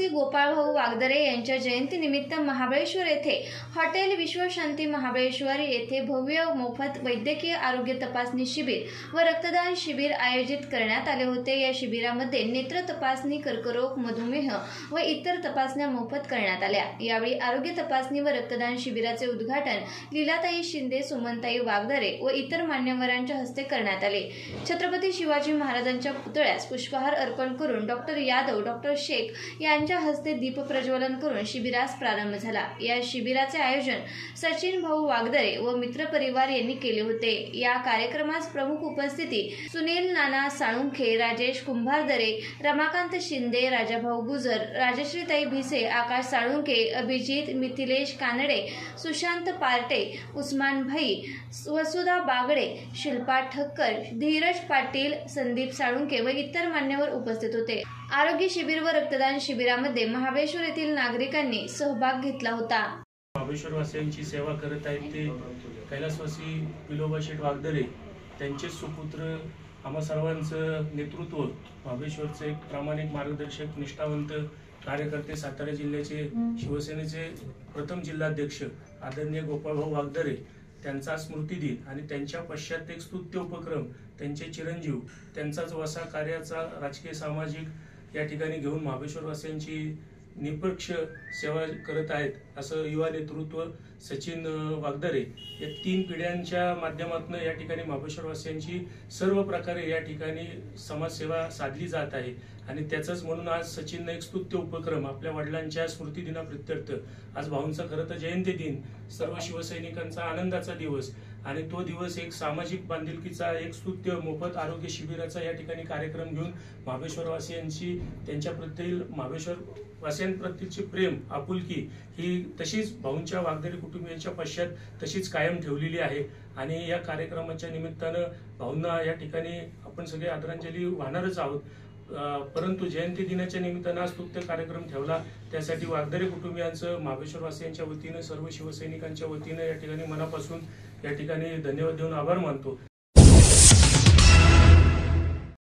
श्री गोपाळभाऊ वागदरे यांच्या जयंतीनिमित्त महाबळेश्वर येथे हॉटेल विश्वशांती महाबळेश्वर येथे भव्य मोफत वैद्यकीय आरोग्य तपासणी शिबिर व रक्तदान शिबिर आयोजित करण्यात आले होते। या शिबिरामध्ये नेत्र तपासणी, कर्करोग, मधुमेह व इतर तपासण्या मोफत करण्यात आल्या। यावेळी आरोग्य तपासणी व रक्तदान शिबिराचे उद्घाटन लीलाताई शिंदे, सुमनताई वागदरे व इतर मान्यवरांच्या हस्ते करण्यात आले। छत्रपती शिवाजी महाराजांच्या पुतळ्यास पुष्पहार अर्पण करून डॉक्टर यादव, डॉक्टर शेख यांच्या हस्ते दीप प्रज्वलन करून शिबिरास प्रारंभ झाला। या शिबिराचे आयोजन सचिन भाऊ वागदरे व मित्र परिवार यांनी केले होते। या कार्यक्रमास प्रमुख उपस्थिती सुनील नाना साळुंखे, राजेश कुंभारदरे, रमाकांत शिंदे, राजाभाऊ गुजर, राजश्रीताई भिसे, आकाश साळुंखे, अभिजित, मिथिलेश कानडे, सुशांत पार्टे, उस्मान भाई, वसुधा बागडे, शिल्पा ठक्कर, धीरज पाटील, संदीप साळुंखे व इतर मान्यवर उपस्थित होते। आरोग्य शिबिर व रक्तदान शिबिरामध्ये महाबळेश्वर येथील नागरिकांनी सहभाग घेतला होता। महाबळेश्वरवासियांची सेवा करत आहेत ते कैलासवासी विलोबा शेठ वागदरे, त्यांचे सुपुत्र, आम्हा सर्वांचं नेतृत्व, महाबळेश्वरचे एक प्रामाणिक मार्गदर्शक, निष्ठावंत कार्यकर्ते, सातारा जिल्ह्याचे शिवसेनेचे प्रथम जिल्हाध्यक्ष आदरणीय गोपाळभाऊ वागदरे, त्यांचा स्मृतिदिन आणि त्यांच्या पश्चात एक स्तुत्य उपक्रम, त्यांचे चिरंजीव, त्यांचाच वसा कार्याचा राजकीय सामाजिक या ठिकाणी घेऊन महाबळेश्वरवासियांची निष्पक्ष सेवा करत आहेत असं युवा नेतृत्व सचिन वागदरे या 3 पिढ्यांच्या माध्यमातून या ठिकाणी महाबळेश्वरवासियांची सर्व प्रकारे या ठिकाणी समाजसेवा साधली जात आहे। आणि त्याचंच म्हणून आज सचिनने एक स्तुत्य उपक्रम आपल्या वडिलांच्या स्मृतिदिनाप्रित्यर्थ, आज भाऊंचा खरं तर जयंती दिन, सर्व शिवसैनिकांचा आनंदाचा दिवस आणि तो दिवस एक सामाजिक बांधिलकीचा, एक स्तुत्य मोफत आरोग्य शिबिराचा या ठिकाणी कार्यक्रम घेऊन महाबळेश्वरवासियांची, त्यांच्याप्रती महाबळेश्वरवासियांप्रतीची प्रेम, आपुलकी ही तशीच भाऊंच्या वागदरे कुटुंबियांच्या पश्चात तशीच कायम ठेवलेली आहे। आणि या कार्यक्रमाच्या निमित्तानं भाऊंना या ठिकाणी आपण सगळे आदरांजली वाहणारच आहोत। परंतु जयंती दिनाच्या निमित्तानं आज स्तुत्य कार्यक्रम ठेवला, त्यासाठी वागदरे कुटुंबियांचं महाबळेश्वरवासियांच्या वतीनं, सर्व शिवसैनिकांच्या वतीनं या ठिकाणी मनापासून या ठिकाणी धन्यवाद देऊन आभार मानतो।